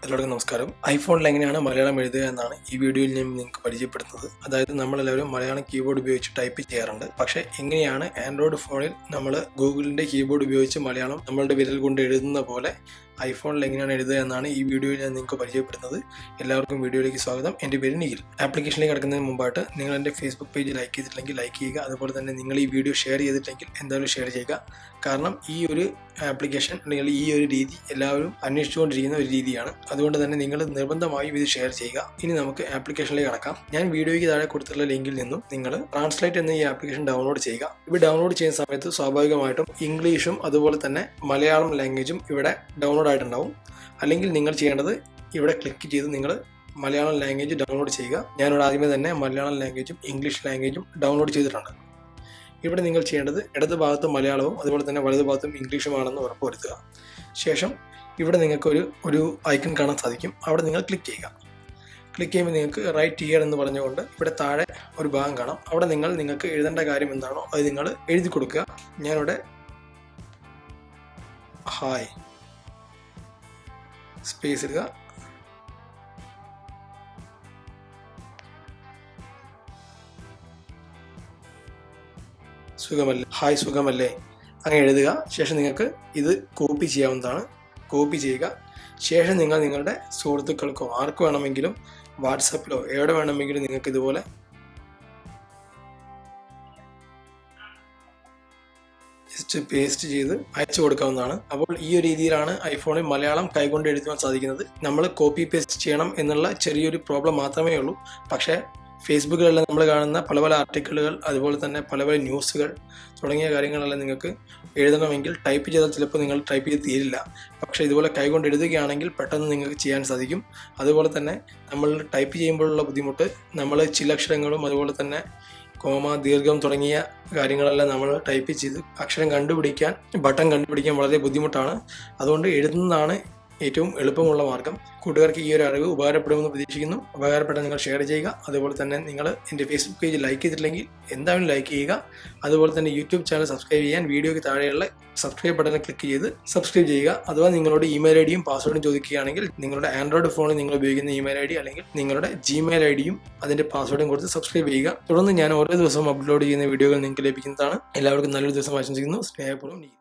എല്ലാവർക്കും നമസ്കാരം. ഐഫോണിൽ എങ്ങനെയാണ് മലയാളം എഴുതുക എന്നാണ് ഈ വീഡിയോയിൽ ഞാൻ നിങ്ങൾക്ക് പരിചയപ്പെടുത്തുന്നത്. അതായത് നമ്മളെല്ലാവരും മലയാളം കീബോർഡ് ഉപയോഗിച്ച് ടൈപ്പ് ചെയ്യാറുണ്ട്. പക്ഷേ എങ്ങനെയാണ് ആൻഡ്രോയിഡ് ഫോണിൽ നമ്മൾ ഗൂഗിളിൻ്റെ കീബോർഡ് ഉപയോഗിച്ച് മലയാളം നമ്മളുടെ വിരൽ കൊണ്ട് എഴുതുന്ന പോലെ ഐഫോണിൽ എങ്ങനെയാണ് എഴുതുക എന്നാണ് ഈ വീഡിയോയിൽ ഞാൻ നിങ്ങൾക്ക് പരിചയപ്പെടുത്തുന്നത്. എല്ലാവർക്കും വീഡിയോയിലേക്ക് സ്വാഗതം. എൻ്റെ പേര് നിഖിൽ. ആപ്ലിക്കേഷനിലേക്ക് കിടക്കുന്നതിന് മുമ്പായിട്ട് നിങ്ങൾ എൻ്റെ ഫേസ്ബുക്ക് പേജ് ലൈക്ക് ചെയ്തിട്ടില്ലെങ്കിൽ ലൈക്ക് ചെയ്യുക. അതുപോലെ തന്നെ നിങ്ങൾ ഈ വീഡിയോ ഷെയർ ചെയ്തിട്ടില്ലെങ്കിൽ എന്തായാലും ഷെയർ ചെയ്യുക. കാരണം ഈ ഒരു ആപ്ലിക്കേഷൻ അല്ലെങ്കിൽ ഈ ഒരു രീതി എല്ലാവരും അന്വേഷിച്ചുകൊണ്ടിരിക്കുന്ന ഒരു രീതിയാണ്. അതുകൊണ്ട് തന്നെ നിങ്ങൾ നിർബന്ധമായും ഇത് ഷെയർ ചെയ്യുക. ഇനി നമുക്ക് ആപ്ലിക്കേഷനിലേക്ക് കടക്കാം. ഞാൻ വീഡിയോയ്ക്ക് താഴെ കൊടുത്തിട്ടുള്ള ലിങ്കിൽ നിന്നും നിങ്ങൾ ട്രാൻസ്ലേറ്റ് എന്ന ഈ ആപ്ലിക്കേഷൻ ഡൗൺലോഡ് ചെയ്യുക. ഇവിടെ ഡൗൺലോഡ് ചെയ്യുന്ന സമയത്ത് സ്വാഭാവികമായിട്ടും ഇംഗ്ലീഷും അതുപോലെ തന്നെ മലയാളം ലാംഗ്വേജും ഇവിടെ ഡൗൺലോഡ് ആയിട്ടുണ്ടാവും. അല്ലെങ്കിൽ നിങ്ങൾ ചെയ്യേണ്ടത് ഇവിടെ ക്ലിക്ക് ചെയ്ത് നിങ്ങൾ മലയാളം ലാംഗ്വേജ് ഡൗൺലോഡ് ചെയ്യുക. ഞാനിവിടെ ആദ്യമേ തന്നെ മലയാളം ലാംഗ്വേജും ഇംഗ്ലീഷ് ലാംഗ്വേജും ഡൗൺലോഡ് ചെയ്തിട്ടുണ്ട്. ഇവിടെ നിങ്ങൾ ചെയ്യേണ്ടത് ഇടത് ഭാഗത്ത് മലയാളവും അതുപോലെ തന്നെ വലതു ഭാഗത്തും ഇംഗ്ലീഷുമാണെന്ന് ഉറപ്പുവരുത്തുക. ശേഷം ഇവിടെ നിങ്ങൾക്ക് ഒരു ഐക്കൺ കാണാൻ സാധിക്കും. അവിടെ നിങ്ങൾ ക്ലിക്ക് ചെയ്യുക. ക്ലിക്ക് ചെയ്യുമ്പോൾ നിങ്ങൾക്ക് റൈറ്റ് ഹിയർ എന്ന് പറഞ്ഞുകൊണ്ട് ഇവിടെ താഴെ ഒരു ഭാഗം കാണാം. അവിടെ നിങ്ങൾക്ക് എഴുതേണ്ട കാര്യം എന്താണോ അത് നിങ്ങൾ എഴുതി കൊടുക്കുക. ഞാനിവിടെ ഹായ് സ്പേസ് ഇടുക. സുഖമല്ലേ, ഹായ് സുഖമല്ലേ അങ്ങനെ എഴുതുക. ശേഷം നിങ്ങൾക്ക് ഇത് കോപ്പി ചെയ്യാവുന്നതാണ്. കോപ്പി ചെയ്യുക. ശേഷം നിങ്ങൾ നിങ്ങളുടെ സുഹൃത്തുക്കൾക്കോ ആർക്ക് വേണമെങ്കിലും വാട്സപ്പിലോ എവിടെ വേണമെങ്കിലും നിങ്ങൾക്ക് ഇതുപോലെ ജസ്റ്റ് പേസ്റ്റ് ചെയ്ത് അയച്ചു കൊടുക്കാവുന്നതാണ്. അപ്പോൾ ഈ ഒരു രീതിയിലാണ് ഐഫോണിൽ മലയാളം കൈകൊണ്ട് എഴുതുവാൻ സാധിക്കുന്നത്. നമ്മൾ കോപ്പി പേസ്റ്റ് ചെയ്യണം എന്നുള്ള ചെറിയൊരു പ്രോബ്ലം മാത്രമേ ഉള്ളൂ. പക്ഷേ ഫേസ്ബുക്കിലെല്ലാം നമ്മൾ കാണുന്ന പല പല ആർട്ടിക്കിളുകൾ അതുപോലെ തന്നെ പല പല ന്യൂസുകൾ തുടങ്ങിയ കാര്യങ്ങളെല്ലാം നിങ്ങൾക്ക് എഴുതണമെങ്കിൽ ടൈപ്പ് ചെയ്താൽ ചിലപ്പോൾ നിങ്ങൾ ടൈപ്പ് ചെയ്ത് തീരില്ല. പക്ഷേ ഇതുപോലെ കൈകൊണ്ട് എഴുതുകയാണെങ്കിൽ പെട്ടെന്ന് നിങ്ങൾക്ക് ചെയ്യാൻ സാധിക്കും. അതുപോലെ തന്നെ നമ്മൾ ടൈപ്പ് ചെയ്യുമ്പോഴുള്ള ബുദ്ധിമുട്ട്, നമ്മൾ ചില അക്ഷരങ്ങളും അതുപോലെ തന്നെ കോമ, ദീർഘം തുടങ്ങിയ കാര്യങ്ങളെല്ലാം നമ്മൾ ടൈപ്പ് ചെയ്ത് അക്ഷരം കണ്ടുപിടിക്കാൻ, ബട്ടൺ കണ്ടുപിടിക്കാൻ വളരെ ബുദ്ധിമുട്ടാണ്. അതുകൊണ്ട് എഴുതുന്നതാണ് ഏറ്റവും എളുപ്പമുള്ള മാർഗം. കൂട്ടുകാർക്ക് ഈ ഒരു അറിവ് ഉപകാരപ്പെടുമെന്ന് പ്രതീക്ഷിക്കുന്നു. ഉപകാരപ്പെട്ട നിങ്ങൾ ഷെയർ ചെയ്യുക. അതുപോലെ തന്നെ നിങ്ങൾ എൻ്റെ ഫേസ്ബുക്ക് പേജ് ലൈക്ക് ചെയ്തിട്ടില്ലെങ്കിൽ എന്തായാലും ലൈക്ക് ചെയ്യുക. അതുപോലെ തന്നെ യൂട്യൂബ് ചാനൽ സബ്സ്ക്രൈബ് ചെയ്യാൻ വീഡിയോയ്ക്ക് താഴെയുള്ള സബ്സ്ക്രൈബ് ബട്ടണിൽ ക്ലിക്ക് ചെയ്ത് സബ്സ്ക്രൈബ് ചെയ്യുക. അഥവാ നിങ്ങളുടെ ഇമെയിൽ ഐ ഡിയും പാസ്വേഡും ചോദിക്കുകയാണെങ്കിൽ നിങ്ങളുടെ ആൻഡ്രോയിഡ് ഫോണിൽ നിങ്ങൾ ഉപയോഗിക്കുന്ന ഇമെയിൽ ഐ ഡി അല്ലെങ്കിൽ നിങ്ങളുടെ ജിമെയിൽ ഐ ഡിയും അതിൻ്റെ പാസ്വേഡും കൊടുത്ത് സബ്സ്ക്രൈബ് ചെയ്യുക. തുടർന്ന് ഞാൻ ഓരോ ദിവസവും അപ്ലോഡ് ചെയ്യുന്ന വീഡിയോകൾ നിങ്ങൾക്ക് ലഭിക്കുന്നതാണ്. എല്ലാവർക്കും നല്ലൊരു ദിവസം ആശംസിക്കുന്നു. സ്നേഹപൂർവ്വം.